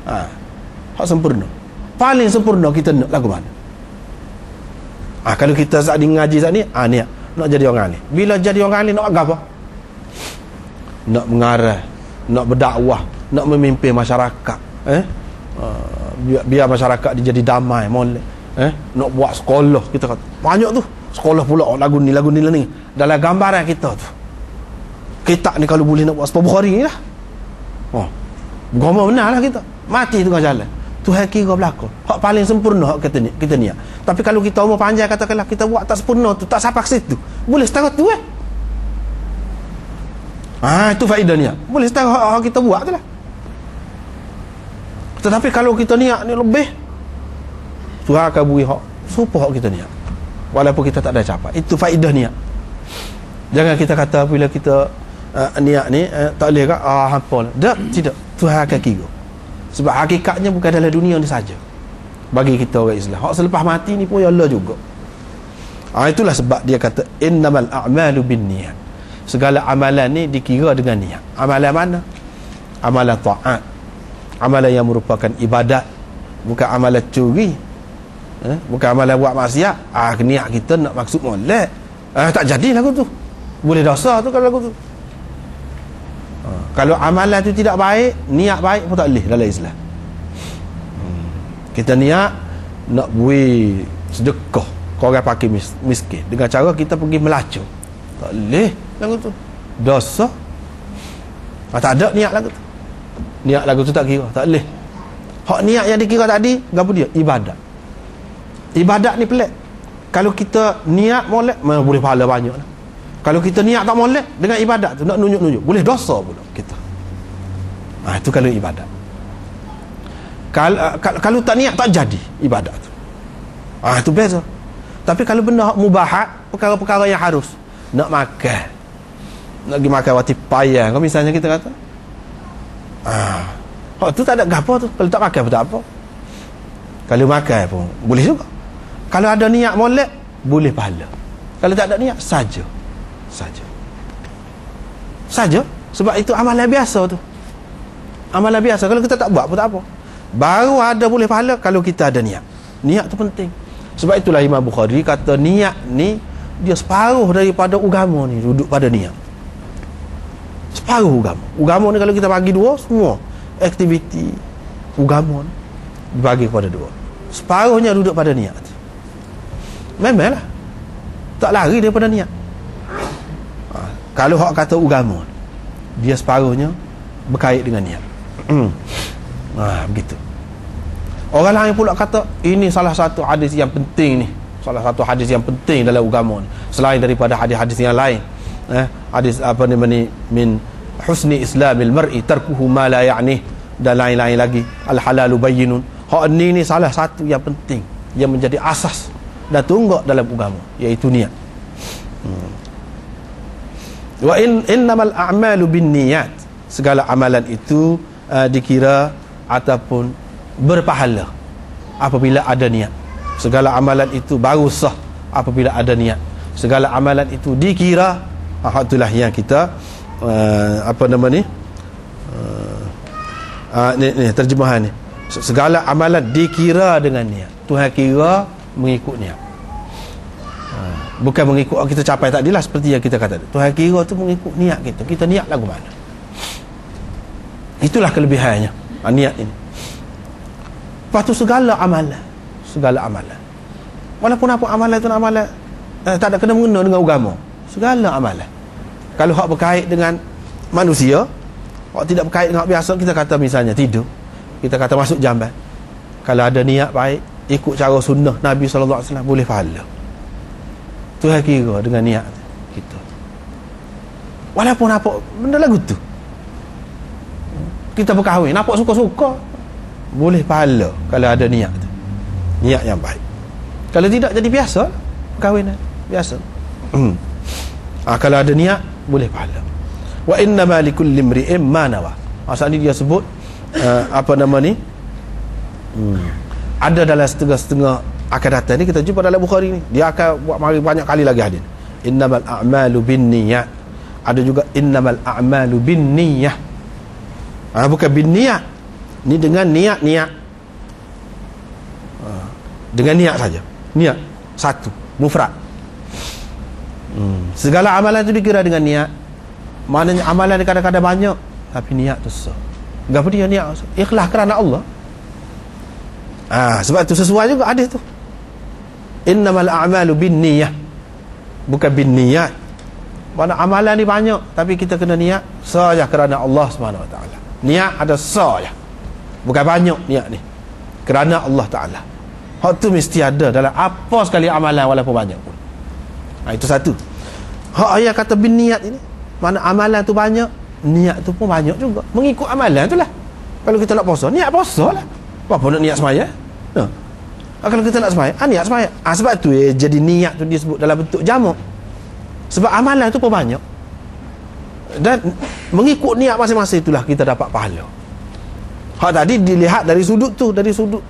Hak sempurna. Paling sempurna kita nak lagu mana? Kalau kita saat ni ngaji saat ni, niat nak jadi orang alim. Bila jadi orang alim nak apa? Nak mengarah, nak berdakwah, nak memimpin masyarakat. Biar masyarakat dia jadi damai, molek. Nak buat sekolah, kita kata banyak tu sekolah pula, lagu ni lah ni dalam gambaran kita tu. Kita ni kalau boleh nak buat Sahih Bukhari ni lah, agama benar lah kita mati tengah jalan. Tuhan kira berlaku hak paling sempurna hak kita niat. Tapi kalau kita umur panjang, katakanlah kita buat tak sempurna tu, tak sampai ke situ, boleh setara tu itu faedah niat, boleh setara hak kita buat tu lah. Tetapi kalau kita niat ni lebih, Tuhan akan beri hak supaya hak kita niat walaupun kita tak ada capai. Itu faedah niat. Jangan kita kata bila kita niat ni tak boleh ke hafal. Tidak, Tuhan akan kira. Sebab hakikatnya bukan dalam dunia ni saja bagi kita orang Islam. Hak selepas mati ni pun ya Allah juga. Itulah sebab dia kata innamal a'malu binniyat. Segala amalan ni dikira dengan niat. Amalan mana? Amalan taat, amalan yang merupakan ibadat, bukan amalan curi, bukan amalan buat maksiat. Niat kita nak maksud molek, tak jadi lagu tu, boleh dosa tu kalau lagu tu. Kalau amalan tu tidak baik, niat baik pun tak boleh dalam Islam. Kita niat nak beri sedekah ke orang pakai miskin dengan cara kita pergi melacur, tak boleh lagu tu, dosa. Tak ada niat lagu tu, niat lagu tu tak kira, tak boleh. Hak niat yang dikira tadi apa dia? Ibadat. Ibadat ni pelik. Kalau kita niat molek, boleh pahala banyak lah. Kalau kita niat tak molek dengan ibadat tu, nak nunjuk-nunjuk, boleh dosa pula kita. Itu kalau ibadat. Kalau tak niat tak jadi ibadat tu. Itu beza. Tapi kalau benda mubahat, perkara-perkara yang harus, nak makan, nak pergi makan wati payah, kalau misalnya kita kata tu tak ada gapo tu. Kalau tak makan pun tak apa, kalau makan pun boleh juga. Kalau ada niat molek, boleh pahala. Kalau tak ada niat, saja. Sebab itu amalan biasa tu, amalan biasa. Kalau kita tak buat pun tak apa. Baru ada boleh pahala kalau kita ada niat. Niat tu penting. Sebab itulah Imam Bukhari kata niat ni dia separuh daripada agama ni duduk pada niat. Separuh agama ni kalau kita bagi dua, semua aktiviti agama ni dibagi kepada dua, separuhnya duduk pada niat. Memanglah tak lari daripada niat. Kalau hak kata agama, dia separuhnya berkait dengan niat. Begitu. Orang lain pula kata ini salah satu hadis yang penting ni, salah satu hadis yang penting dalam agama ni, selain daripada hadis-hadis yang lain. Hadis apa ni, min husni islamil mar'i tarkuhu ma la ya'ni, dan lain-lain lagi. Al halalu bayyinun. Hak ni salah satu yang penting, yang menjadi asas dan tunggak dalam agama, iaitu niat. Wa innamal a'malu binniyat. Segala amalan itu dikira ataupun berpahala apabila ada niat. Segala amalan itu baru sah apabila ada niat. Segala amalan itu dikira, itulah yang kita ni terjemahan ni. Segala amalan dikira dengan niat. Tuhan kira mengikut niat. Bukan mengikut kita capai tadilah, seperti yang kita kata. Tuhan kira tu mengikut niat kita. Kita niat lagu mana. Itulah kelebihannya niat ini. Lepas tu segala amalan, walaupun apa amalan tu amalan tak ada kena mengena dengan agama, segala amalan. Kalau hak berkait dengan manusia, hak tidak berkait dengan hak biasa, kita kata misalnya tidur, kita kata masuk jamban, kalau ada niat baik, ikut cara sunnah Nabi SAW, boleh pahala. Tuhan kira dengan niat kita. Walaupun apa benda lagu tu, kita berkahwin, nampak suka-suka, boleh pahala kalau ada niat tu, niat yang baik. Kalau tidak, jadi biasa perkahwinan biasa. Kalau ada niat, boleh pahala. Wa innama likulli imri'in ma nawa. Asal ni dia sebut ada dalam setengah-setengah akan datang ni, kita jumpa dalam Bukhari ni, dia akan buat banyak kali lagi hadis. Innamal a'malu binniyat. Ada juga innamal a'malu binniyah. Bukan binniyat. Ni dengan niat. Dengan niat saja. Niat satu, mufrad. Segala amalan itu dikira dengan niat. Maknanya amalan kadang-kadang banyak, tapi niat tu sah. Gapo dia niat? Ikhlas kerana Allah. Sebab tu sesuai juga hadis tu. Innamal a'malu binniyah. Bukan binniyat. Mana amalan ni banyak, tapi kita kena niat saja kerana Allah Subhanahu Wa Taala. Niat ada saja. Bukan banyak niat ni. Kerana Allah Taala. Hak tu mesti ada dalam apa sekali amalan walaupun banyak pun. Itu satu. Hak ayat kata bin niat ini, mana amalan tu banyak, niat tu pun banyak juga. Mengikut amalan tu lah. Kalau kita nak puasa, niat puasa lah. Apa nak niat semaya? Kalau kita nak semaya, niat semaya. Sebab tu jadi niat tu disebut dalam bentuk jamak. Sebab amalan tu pun banyak. Dan mengikut niat masing-masing itulah kita dapat pahala. Hak tadi dilihat dari sudut tu, dari sudut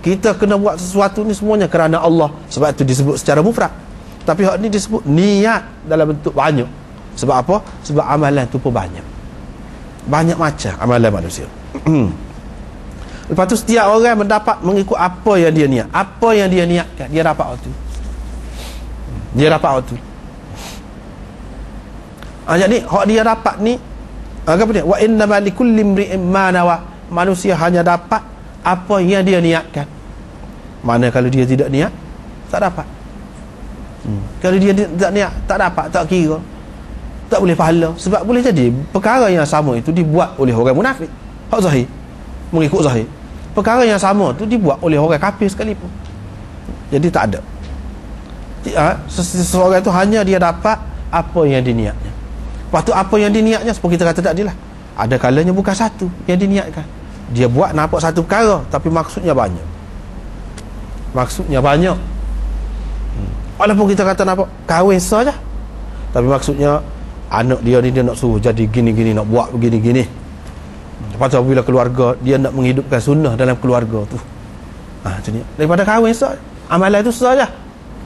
kita kena buat sesuatu ni semuanya kerana Allah. Sebab tu disebut secara mufrad. Tapi hak ni disebut niat dalam bentuk banyak. Sebab apa? Sebab amalan tu pun banyak. Banyak macam amalan manusia. Lepas tu setiap orang mendapat mengikut apa yang dia niat. Apa yang dia niatkan, dia dapat waktu. Dia dapat waktu. Jadi hak dia dapat ni apa dia? Wa inna likulli imri'in ma nawa. Manusia hanya dapat apa yang dia niatkan. Mana kalau dia tidak niat, tak dapat. Kalau dia tak niat, tak dapat, tak kira, tak boleh pahala. Sebab boleh jadi perkara yang sama itu dibuat oleh orang munafik, hak zahir, mengikut zahir. Perkara yang sama tu dibuat oleh orang kafir sekalipun. Jadi tak ada. Seseorang itu hanya dia dapat apa yang diniatnya. Lepas tu apa yang diniatnya, seperti kita kata tadi lah, ada kalanya bukan satu yang diniatkan. Dia buat nampak satu perkara, tapi maksudnya banyak. Maksudnya banyak. Walaupun kita kata nampak kahwin saja, tapi maksudnya anak dia ni dia nak suruh jadi gini-gini, nak buat begini-gini. Lepas tu apabila keluarga, dia nak menghidupkan sunnah dalam keluarga tu. Macam ni. Daripada kahwin saja, amalan itu saja.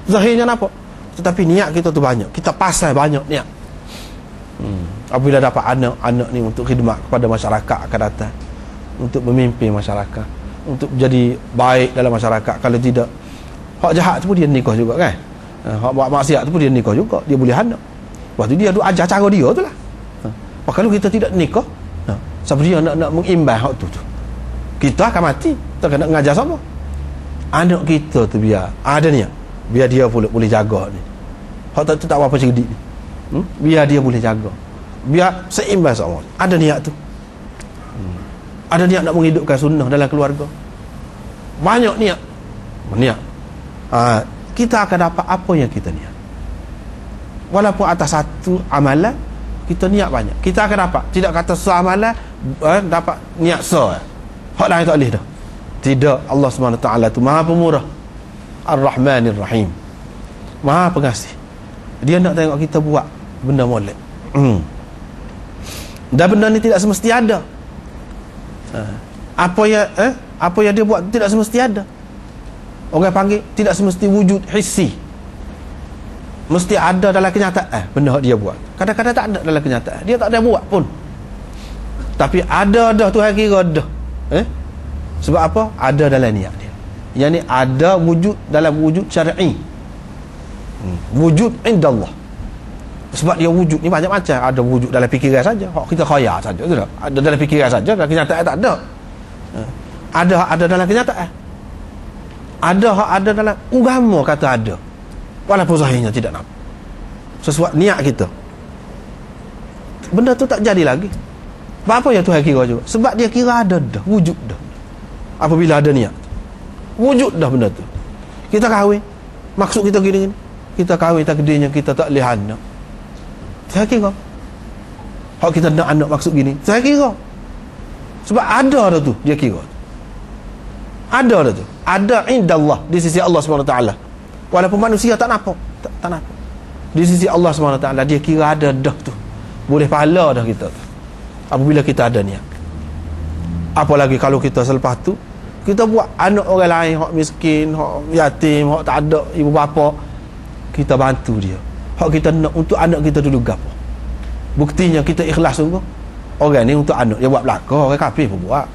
Zahirnya nampak, tetapi niat kita tu banyak. Kita pasal banyak niat. Apabila dapat anak-anak ni untuk khidmat kepada masyarakat akan datang, untuk memimpin masyarakat, untuk jadi baik dalam masyarakat. Kalau tidak, hak jahat tu pun dia nikah juga kan. Hak buat maksiat tu pun dia nikah juga, dia boleh anak. Lepas tu dia ajar cara dia tu lah. Kalau kita tidak nikah, siapa dia nak mengimbang hak tu kita akan mati. Kita kena mengajar sama anak kita tu, biar ada niat, biar dia boleh jaga ni. Hak tu tak apa-apa cerdik ni. Biar dia boleh jaga, biar seimbang sama. Ada niat tu. Ada niat nak menghidupkan sunnah dalam keluarga. Banyak niat. Kita akan dapat apa yang kita niat. Walaupun atas satu amalan kita niat banyak, kita akan dapat. Tidak kata seamalan dapat niat hak lain tak boleh dah. Tidak. Allah SWT tu Maha Pemurah, Ar-Rahmanir Rahim, Maha Pengasih. Dia nak tengok kita buat benda molek. Dan benda ni tidak semesti ada. Apa yang dia buat tidak semesti ada. Orang panggil tidak semesti wujud hissi. Mesti ada dalam kenyataan benda yang dia buat. Kadang-kadang tak ada dalam kenyataan, dia tak ada buat pun, tapi ada dah Tuhan kira dah. Sebab apa? Ada dalam niat dia. Yang ni ada wujud dalam wujud syar'i. Wujud indallah. Sebab dia wujud ni banyak macam. Ada wujud dalam fikiran saja, kita khayal saja, betul tak? Ada dalam fikiran saja, dalam kenyataan tak ada. Ada dalam kenyataan. Ada dalam agama kata ada, walaupun zahirnya tidak nampak. Sesuatu niat kita, benda tu tak jadi lagi. Apa yang Tuhan kira juga? Sebab dia kira ada dah, wujud dah. Apabila ada niat, wujud dah benda tu. Kita kahwin, maksud kita gini-gini. Kita kahwin takdirnya kita tak boleh anak. Saya kira hak kita nak anak maksud gini, saya kira sebab ada dah tu, dia kira ada dah tu, ada indallah, di sisi Allah SWT. Walaupun manusia tak nampak, tak nampak, di sisi Allah SWT dia kira ada dah tu. Boleh pahala dah kita tu apabila kita ada niat. Apalagi kalau kita selepas tu kita buat anak orang lain, hak miskin, hak yatim, hak tak ada ibu bapa, kita bantu dia. Hak kita nak untuk anak kita dulu gapo. Buktinya kita ikhlas sungguh. Orang ni untuk anak dia buat belaka, orang kafir pun buat.